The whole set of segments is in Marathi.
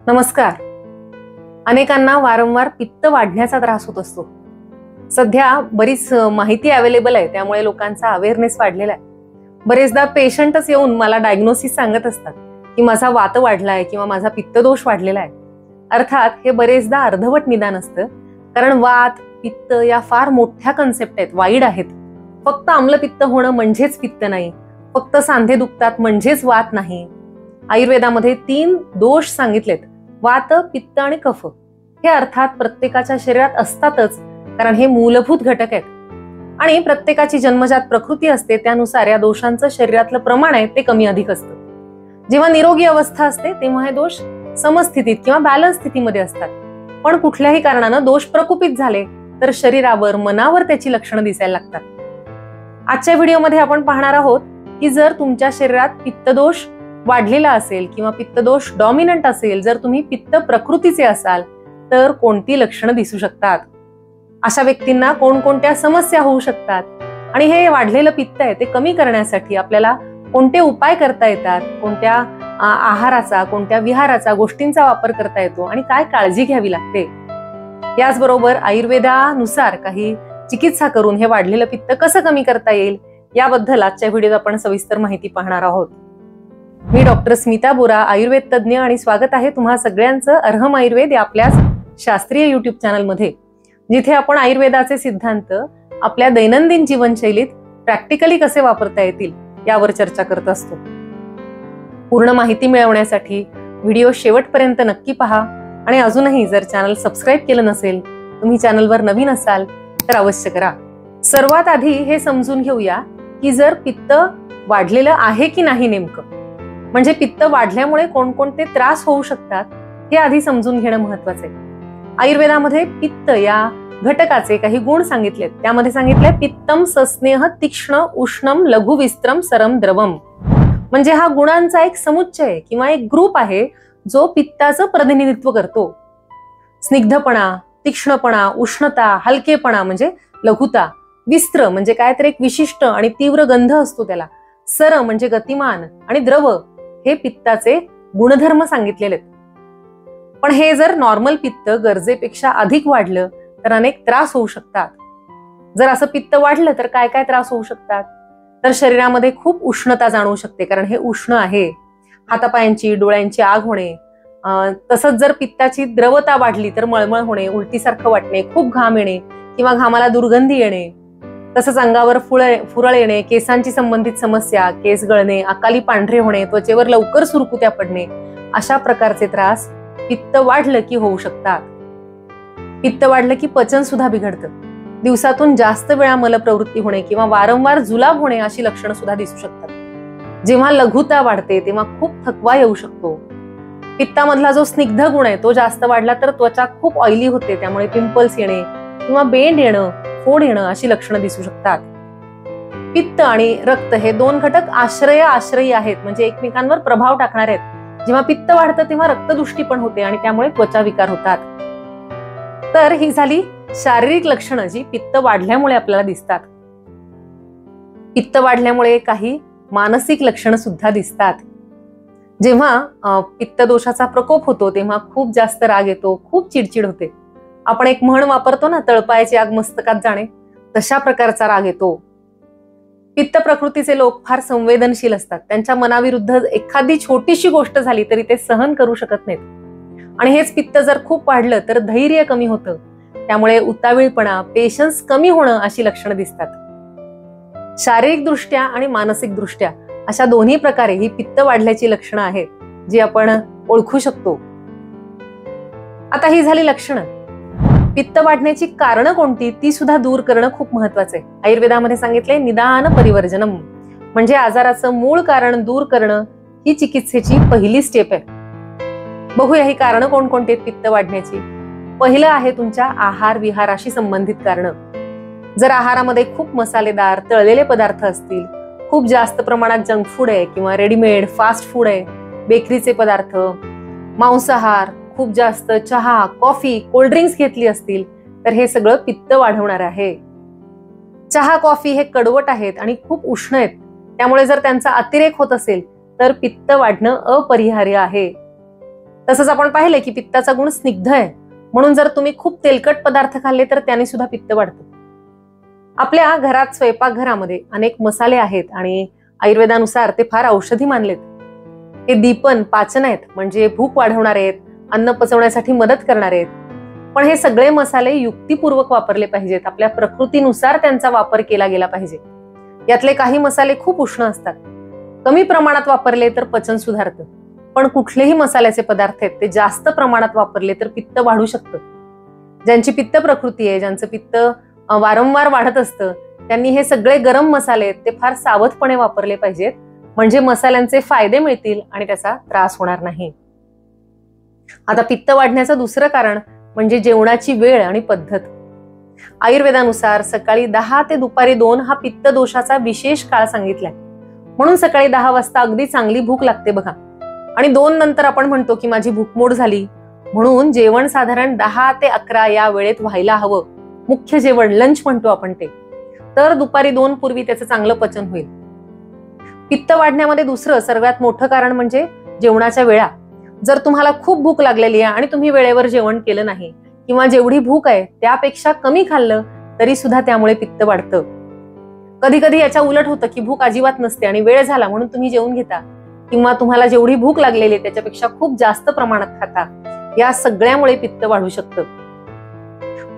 नमस्कार. अनेकांना वारंवार पित्त वाढण्याचा त्रास होत असतो. सध्या बरीच माहिती अवेलेबल आहे, त्यामुळे लोकांचा अवेअरनेस वाढलेला आहे. बरेचदा पेशंटच येऊन मला डायग्नोसिस सांगत असतात की माझा वात वाढलाय किंवा माझा पित्तदोष वाढलेला आहे. अर्थात हे बरेचदा अर्धवट निदान असतं, कारण वात पित्त या फार मोठ्या कन्सेप्ट आहेत, वाईड आहेत. फक्त आम्लपित्त होणं म्हणजेच पित्त नाही, फक्त सांधे दुखतात म्हणजेच वात नाही. आयुर्वेदामध्ये 3 दोष सांगितलेत: वात, पित्त आणि कफ. हे अर्थात प्रत्येकाच्या शरीरात असतातच, कारण हे मूलभूत घटक आहेत. आणि प्रत्येकाची जन्मजात प्रकृती असते, त्यानुसार या दोषांचं शरीरातलं प्रमाण आहे ते कमी अधिक असतं. जेव्हा निरोगी अवस्था असते तेव्हा हे दोष समस्थितीत किंवा बॅलन्स स्थितीमध्ये असतात. पण कुठल्याही कारणानं दोष प्रकुपित झाले तर शरीरावर, मनावर त्याची लक्षणं दिसायला लागतात. आजच्या व्हिडिओमध्ये आपण पाहणार आहोत की जर तुमच्या शरीरात पित्तदोष वाढलेला असेल किंवा पित्तदोष डॉमिनंट असेल, जर तुम्ही पित्त प्रकृतीचे असाल तर कोणती लक्षणं दिसू शकतात, अशा व्यक्तींना कोणकोणत्या समस्या होऊ शकतात, आणि हे वाढलेलं पित्त आहे ते कमी करण्यासाठी आपल्याला कोणते उपाय करता येतात, कोणत्या आहाराचा, कोणत्या विहाराचा, गोष्टींचा वापर करता येतो आणि काय काळजी घ्यावी लागते. याचबरोबर आयुर्वेदानुसार काही चिकित्सा करून हे वाढलेलं पित्त कसं कमी करता येईल याबद्दल आजच्या व्हिडिओत आपण सविस्तर माहिती पाहणार आहोत. मी डॉक्टर स्मिता बोरा, आयुर्वेद तज्ज्ञ, आणि स्वागत आहे तुम्हा सगळ्यांचं अर्हम आयुर्वेद या आपल्या शास्त्रीय युट्यूब चॅनलमध्ये, जिथे आपण आयुर्वेदाचे सिद्धांत आपल्या दैनंदिन जीवनशैलीत प्रॅक्टिकली कसे वापरता येतील यावर चर्चा करत असतो. पूर्ण माहिती मिळवण्यासाठी व्हिडिओ शेवटपर्यंत नक्की पहा, आणि अजूनही जर चॅनल सबस्क्राईब केलं नसेल, तुम्ही चॅनलवर नवीन असाल तर अवश्य करा. सर्वात आधी हे समजून घेऊया की जर पित्त वाढलेलं आहे की नाही, नेमकं म्हणजे पित्त वाढल्यामुळे कोणकोणते त्रास होऊ शकतात हे आधी समजून घेणं महत्वाचं आहे. आयुर्वेदामध्ये पित्त या घटकाचे काही गुण सांगितलेत. त्यामध्ये सांगितलंय पित्तम सस्नेह तीक्ष्ण उष्णम लघु विस्त्रम सरम द्रवम. म्हणजे हा गुणांचा एक समुच्चय किंवा एक ग्रुप आहे जो पित्ताचं प्रतिनिधित्व करतो. स्निग्धपणा, तीक्ष्णपणा, उष्णता, हलकेपणा म्हणजे लघुता, विस्त्र म्हणजे काय तर एक विशिष्ट आणि तीव्र गंध असतो त्याला, सर म्हणजे गतिमान, आणि द्रव हे पित्ताचे गुणधर्म सांगितलेले आहेत. पण हे जर नॉर्मल पित्त गरजेपेक्षा अधिक वाढलं तर अनेक त्रास होऊ शकतात. जर असं पित्त वाढलं तर काय काय त्रास होऊ शकतात, तर शरीरामध्ये खूप उष्णता जाणवू शकते, कारण हे उष्ण आहे. हातापायांची, डोळ्यांची आग होणे, तसंच जर पित्ताची द्रवता वाढली तर मळमळ होणे, उलटीसारखं वाटणे, खूप घाम येणे किंवा घामाला दुर्गंधी येणे, तसंच अंगावर फुरळ येणे, केसांची संबंधित समस्या, केस गळणे, अकाली पांढरे होणे, त्वचेवर लवकर सुरकुत्या पडणे, अशा प्रकारचे त्रास पित्त वाढलं की होऊ शकतात. पित्त वाढलं की पचन सुद्धा बिघडतं. दिवसातून जास्त वेळा मलप्रवृत्ती होणे किंवा वारंवार जुलाब होणे अशी लक्षणं सुद्धा दिसू शकतात. जेव्हा लघुता वाढते तेव्हा खूप थकवा येऊ शकतो. पित्तामधला जो स्निग्ध गुण आहे तो जास्त वाढला तर त्वचा खूप ऑइली होते, त्यामुळे पिंपल्स येणे किंवा बेंड येणं, फोड येणं अशी लक्षणं दिसू शकतात. पित्त आणि रक्त हे 2 घटक आश्रयी आहेत, म्हणजे एकमेकांवर प्रभाव टाकणारे आहेत. जेव्हा पित्त वाढतं तेव्हा रक्तदुष्टी पण होते आणि त्यामुळे त्वचा विकार होतात. तर ही झाली शारीरिक लक्षणं जी पित्त वाढल्यामुळे आपल्याला दिसतात. पित्त वाढल्यामुळे काही मानसिक लक्षणं सुद्धा दिसतात. जेव्हा पित्त दोषाचा प्रकोप होतो तेव्हा खूप जास्त राग येतो, खूप चिडचिड होते. आपण एक म्हण वापरतो ना, तळपायाची आग मस्तकात जाणे, तशा प्रकारचा राग येतो. पित्त प्रकृतीचे लोक फार संवेदनशील असतात. त्यांच्या मनाविरुद्ध एखादी छोटीशी गोष्ट झाली तरी ते सहन करू शकत नाहीत. आणि हेच पित्त जर खूप वाढलं तर धैर्य कमी होतं, त्यामुळे उतावीळपणा, पेशन्स कमी होणं अशी लक्षणं दिसतात. शारीरिक दृष्ट्या आणि मानसिक दृष्ट्या अशा दोन्ही प्रकारे ही पित्त वाढल्याची लक्षणं आहेत जी आपण ओळखू शकतो. आता ही झाली लक्षणं. पित्त वाढण्याची कारणं कोणती ती सुद्धा दूर करणं खूप महत्वाचं आहे. आयुर्वेदामध्ये सांगितलंय निदान परिवर्जनम, म्हणजे आजाराचं मूळ कारण दूर करणं ही चिकित्सेची पहिली स्टेप आहे. बघूया ही कारणं कोणकोणती आहेत पित्त वाढण्याची. पहिलं आहे तुमच्या आहार विहाराशी संबंधित कारणं. जर आहारामध्ये खूप मसालेदार तळलेले पदार्थ असतील, खूप जास्त प्रमाणात जंक फूड आहे किंवा रेडीमेड फास्ट फूड आहे, बेकरीचे पदार्थ, मांसाहार, खूप जास्त चहा, कॉफी, कोल्ड्रिंक्स घेतली असतील तर हे सगळं पित्त वाढवणार आहे. चहा, कॉफी हे कडवट आहेत आणि खूप उष्ण आहेत, त्यामुळे जर त्यांचा अतिरेक होत असेल तर पित्त वाढणं अपरिहार्य आहे. तसंच आपण पाहिलं की पित्ताचा गुण स्निग्ध आहे, म्हणून जर तुम्ही खूप तेलकट पदार्थ खाल्ले तर त्याने सुद्धा पित्त वाढतं. आपल्या घरात स्वयंपाकघरामध्ये अनेक मसाले आहेत आणि आयुर्वेदानुसार ते फार औषधी मानलेत. हे दीपन पाचन आहेत, म्हणजे भूक वाढवणारे आहेत, अन्न पचवण्यासाठी मदत करणारे आहेत. पण हे सगळे मसाले युक्तिपूर्वक वापरले पाहिजेत. आपल्या प्रकृतीनुसार त्यांचा वापर केला गेला पाहिजे. यातले काही मसाले खूप उष्ण असतात. कमी प्रमाणात वापरले तर पचन सुधारतं, पण कुठलेही मसाल्याचे पदार्थ आहेत ते जास्त प्रमाणात वापरले तर पित्त वाढू शकतं. ज्यांची पित्त प्रकृती आहे, ज्यांचं पित्त वारंवार वाढत असतं, त्यांनी हे सगळे गरम मसाले आहेत ते फार सावधपणे वापरले पाहिजेत, म्हणजे मसाल्यांचे फायदे मिळतील आणि त्याचा त्रास होणार नाही. आता पित्त वाढण्याचं दुसरं कारण म्हणजे जेवणाची वेळ आणि पद्धत. आयुर्वेदानुसार सकाळी 10 ते दुपारी 2 हा पित्त दोषाचा विशेष काळ सांगितलाय. म्हणून सकाळी 10 वाजता अगदी चांगली भूक लागते बघा, आणि 2 नंतर आपण म्हणतो की माझी भूकमोड झाली. म्हणून जेवण साधारण 10 ते 11 या वेळेत व्हायला हवं. मुख्य जेवण लंच म्हणतो आपण ते. तर दुपारी 2 पूर्वी त्याचं चांगलं पचन होईल. पित्त वाढण्यामध्ये दुसरं सर्वात मोठं कारण म्हणजे जेवणाच्या वेळा. जर तुम्हाला खूप भूक लागलेली आहे आणि तुम्ही वेळेवर जेवण केलं नाही, किंवा जेवढी भूक आहे त्यापेक्षा कमी खाल्लं, तरी सुद्धा त्यामुळे पित्त वाढतं. कधी कधी याच्या उलट होतं की भूक अजिबात नसते आणि वेळ झाला म्हणून तुम्ही जेवून घेता, किंवा तुम्हाला जेवढी भूक लागलेली आहे त्याच्यापेक्षा खूप जास्त प्रमाणात खाता. या सगळ्यामुळे पित्त वाढू शकतं.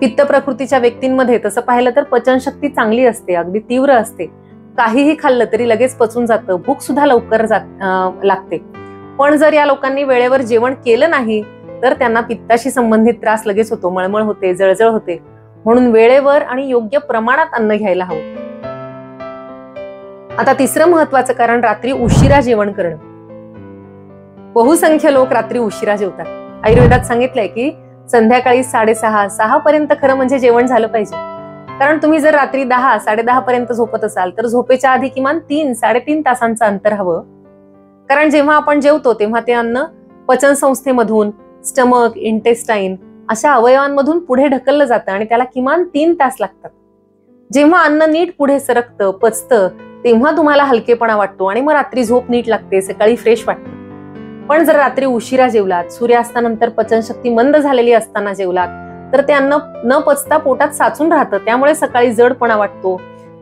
पित्त प्रकृतीच्या व्यक्तींमध्ये तसं पाहिलं तर पचनशक्ती चांगली असते, अगदी तीव्र असते. काहीही खाल्लं तरी लगेच पचून जातं, भूक सुद्धा लवकर लागते. पण जर या लोकांनी वेळेवर जेवण केलं नाही तर त्यांना पित्ताशी संबंधित त्रास लगेच होतो, मळमळ होते, जळजळ होते. म्हणून वेळेवर आणि योग्य प्रमाणात अन्न घ्यायला हवं. आता तिसरं महत्वाचं कारण रात्री उशिरा जेवण करणं. बहुसंख्य लोक रात्री उशिरा जेवतात. आयुर्वेदात सांगितलंय की संध्याकाळी 6:30 पर्यंत खरं म्हणजे जेवण झालं पाहिजे. कारण तुम्ही जर रात्री 10, 10:30 पर्यंत झोपत असाल तर झोपेच्या आधी किमान 3-3.5 तासांचं अंतर हवं. कारण जेव्हा आपण जेवतो तेव्हा ते अन्न पचन संस्थेमधून स्टमक, इंटेस्टाईन अशा अवयवांमधून पुढे ढकललं जातं आणि त्याला किमान 3 तास लागतात. जेव्हा अन्न नीट पुढे सरकतं, पचतं, तेव्हा तुम्हाला हलकेपणा वाटतो आणि मग रात्री झोप नीट लागते, सकाळी फ्रेश वाटतं. पण जर रात्री उशिरा जेवलात, सूर्यास्तानंतर पचनशक्ती मंद झालेली असताना जेवलात, तर ते अन्न न पचता पोटात साचून राहतं. त्यामुळे सकाळी जडपणा वाटतो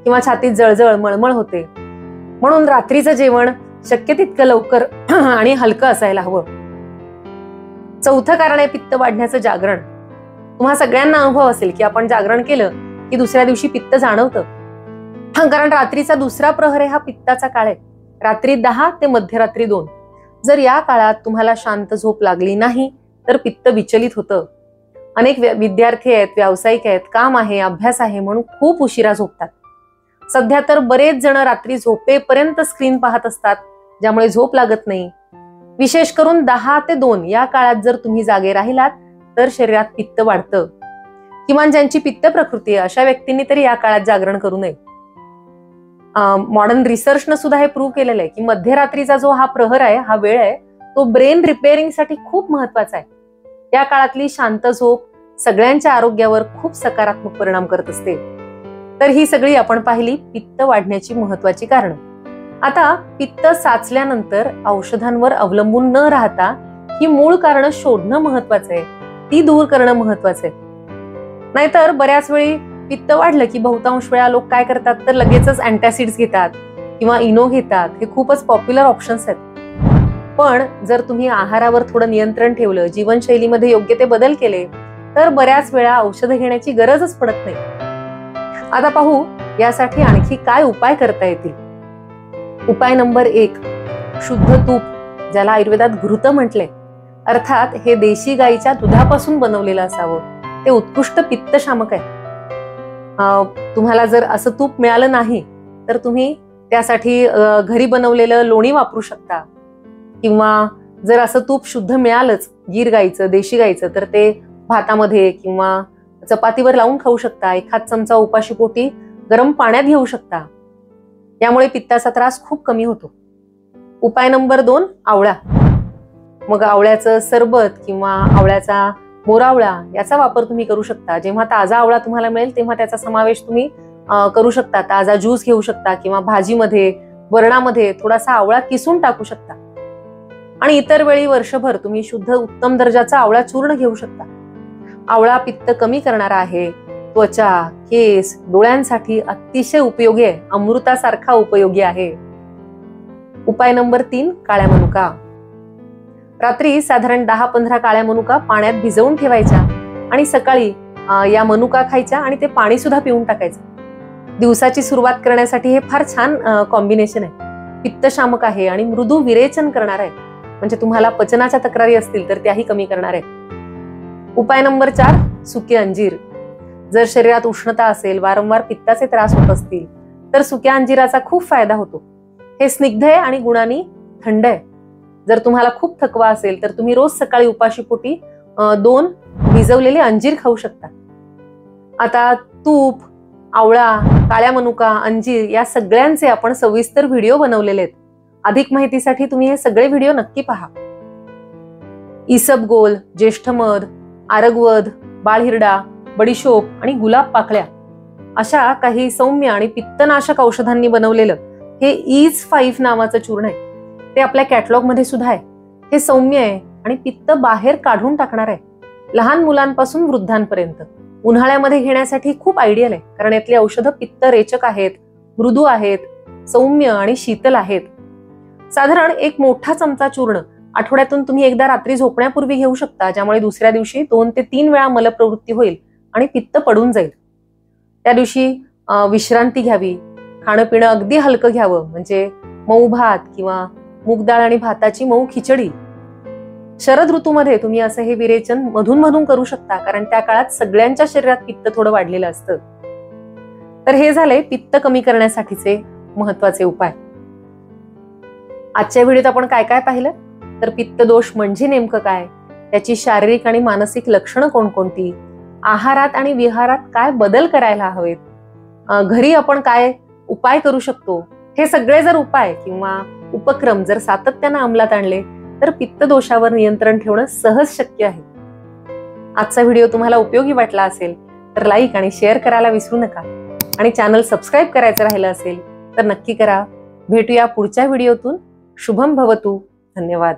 किंवा छातीत जळजळ, मळमळ होते. म्हणून रात्रीचं जेवण शक्य तितकं लवकर आणि हलकं असायला हवं. चौथं कारण आहे पित्त वाढण्याचं जागरण. तुम्हा सगळ्यांना अनुभव असेल की आपण जागरण केलं की दुसऱ्या दिवशी पित्त जाणवतं. कारण रात्रीचा दुसरा प्रहर आहे हा पित्ताचा काळ आहे. रात्री 10 ते मध्यरात्री 2. जर या काळात तुम्हाला शांत झोप लागली नाही तर पित्त विचलित होतं. अनेक विद्यार्थी आहेत, व्यावसायिक आहेत, काम आहे, अभ्यास आहे म्हणून खूप उशिरा झोपतात. सध्या तर बरेच जण रात्री झोपेपर्यंत स्क्रीन पाहत असतात, ज्यामुळे झोप लागत नाही. विशेष करून 10 ते 2 या काळात जर तुम्ही जागे राहिलात तर शरीरात पित्त वाढतं. किमान ज्यांची पित्त प्रकृती आहे अशा व्यक्तींनी तरी या काळात जागरण करू नये. मॉडर्न रिसर्चनं सुद्धा हे प्रूव्ह केलेलं आहे की मध्यरात्रीचा जो हा प्रहर आहे, हा वेळ आहे, तो ब्रेन रिपेअरिंग साठी खूप महत्वाचा आहे. या काळातली शांत झोप सगळ्यांच्या आरोग्यावर खूप सकारात्मक परिणाम करत असते. तर ही सगळी आपण पाहिली पित्त वाढण्याची महत्वाची कारणं. आता पित्त साचल्यानंतर औषधांवर अवलंबून न राहता ही मूळ कारणं शोधणं महत्वाचं आहे, ती दूर करणं महत्वाचं आहे. नाहीतर बऱ्याच वेळी पित्त वाढलं की बहुतांश वेळा लोक काय करतात तर लगेचच अँटॅसिड्स घेतात किंवा इनो घेतात. हे खूपच पॉप्युलर ऑप्शन्स आहेत. पण जर तुम्ही आहारावर थोडं नियंत्रण ठेवलं, जीवनशैलीमध्ये योग्य ते बदल केले तर बऱ्याच वेळा औषधं घेण्याची गरजच पडत नाही. आता पाहू यासाठी आणखी काय उपाय करता येतील. उपाय नंबर 1, शुद्ध तूप, ज्याला आयुर्वेदात घृत म्हटले. अर्थात हे देशी गाईच्या दुधापासून बनवलेलं असावं. ते उत्कृष्ट पित्तशामक आहे. तुम्हाला जर असं तूप मिळालं नाही तर तुम्ही त्यासाठी घरी बनवलेलं लोणी वापरू शकता. किंवा जर असं तूप शुद्ध मिळालंच गीर गाईचं, देशी गाईचं, तर ते भातामध्ये किंवा चपातीवर लावून खाऊ शकता. एखाद चमचा उपाशीपोटी गरम पाण्यात घेऊ शकता. यामुळे पित्ताचा त्रास खूप कमी होतो. उपाय नंबर 2, आवळा. मग आवळ्याचं सरबत किंवा आवळ्याचा मोरावळा याचा वापर तुम्ही करू शकता. जेव्हा ताजा आवळा तुम्हाला मिळेल तेव्हा त्याचा समावेश तुम्ही करू शकता. ताजा ज्यूस घेऊ शकता किंवा भाजीमध्ये, वरणामध्ये थोडासा आवळा किसून टाकू शकता. आणि इतर वेळी वर्षभर तुम्ही शुद्ध उत्तम दर्जाचा आवळा चूर्ण घेऊ शकता. आवळा पित्त कमी करणारा आहे. त्वचा, केस, डोळ्यांसाठी अतिशय उपयोगी आहे, अमृतासारखा उपयोगी आहे. उपाय नंबर 3, काळ्या मनुका. रात्री साधारण 10-15 काळ्या मनुका पाण्यात भिजवून ठेवायच्या आणि सकाळी या मनुका खायच्या आणि ते पाणी सुद्धा पिऊन टाकायचं. दिवसाची सुरुवात करण्यासाठी हे फार छान कॉम्बिनेशन आहे. पित्तशामक आहे आणि मृदू विरेचन करणार आहे, म्हणजे तुम्हाला पचनाच्या तक्रारी असतील तर त्याही कमी करणार आहे. उपाय नंबर 4, सुके अंजीर. जर शरीरात उष्णता असेल, वारंवार पित्ताचे त्रास होत असतील तर सुक्या अंजिराचा खूप फायदा होतो. हे स्निग्ध आहे आणि गुणांनी थंड आहे. जर तुम्हाला खूप थकवा असेल तर तुम्ही रोज सकाळी उपाशीपोटी 2 भिजवलेले अंजीर खाऊ शकता. आता तूप, आवळा, काळ्या मनुका, अंजीर या सगळ्यांचे आपण सविस्तर व्हिडिओ बनवलेले आहेत. अधिक माहितीसाठी तुम्ही हे सगळे व्हिडिओ नक्की पहा. इसबगोल, ज्येष्ठमध, आरगवध, बाळहिरडा, बडीशोप आणि गुलाब पाकळ्या अशा काही सौम्य आणि पित्तनाशक औषधांनी बनवलेलं हे ईज 5 नावाचं चूर्ण आहे. ते आपल्या कॅटलॉग मध्ये सुद्धा आहे. हे सौम्य आहे आणि पित्त बाहेर काढून टाकणार आहे, लहान मुलांपासून वृद्धांपर्यंत. उन्हाळ्यामध्ये घेण्यासाठी खूप आयडियल आहे, कारण यातली औषधं पित्त रेचक आहेत, मृदू आहेत, सौम्य आणि शीतल आहेत. साधारण 1 मोठा चमचा चूर्ण आठवड्यातून तुम्ही एकदा रात्री झोपण्यापूर्वी घेऊ शकता, ज्यामुळे दुसऱ्या दिवशी 2 ते 3 वेळा मलप्रवृत्ती होईल आणि पित्त पडून जाईल. त्या दिवशी विश्रांती घ्यावी. खाणं पिणं अगदी हलकं घ्यावं, म्हणजे मऊ भात किंवा मूग डाळ आणि भाताची मऊ खिचडी. शरद ऋतूमध्ये तुम्ही असं हे विरेचन मधून मधून करू शकता, कारण त्या काळात सगळ्यांच्या शरीरात पित्त थोडं वाढलेलं असतं. तर हे झाले पित्त कमी करण्यासाठीचे महत्वाचे उपाय. आजच्या व्हिडिओत आपण काय काय पाहिलं तर पित्त दोष म्हणजे नेमकं काय, त्याची शारीरिक आणि मानसिक लक्षणं कोणकोणती, आहारात आणि विहारात काय बदल करायला हवेत, घरी आपण काय उपाय करू शकतो. हे सगळे जर उपाय किंवा उपक्रम जर सातत्यानं अंमलात आणले तर पित्त दोषावर नियंत्रण ठेवणं सहज शक्य आहे. आजचा व्हिडिओ तुम्हाला उपयोगी वाटला असेल तर लाईक आणि शेअर करायला विसरू नका आणि चॅनल सबस्क्राईब करायचं राहिलं असेल तर नक्की करा. भेटूया पुढच्या व्हिडिओतून. शुभम भवतु. धन्यवाद.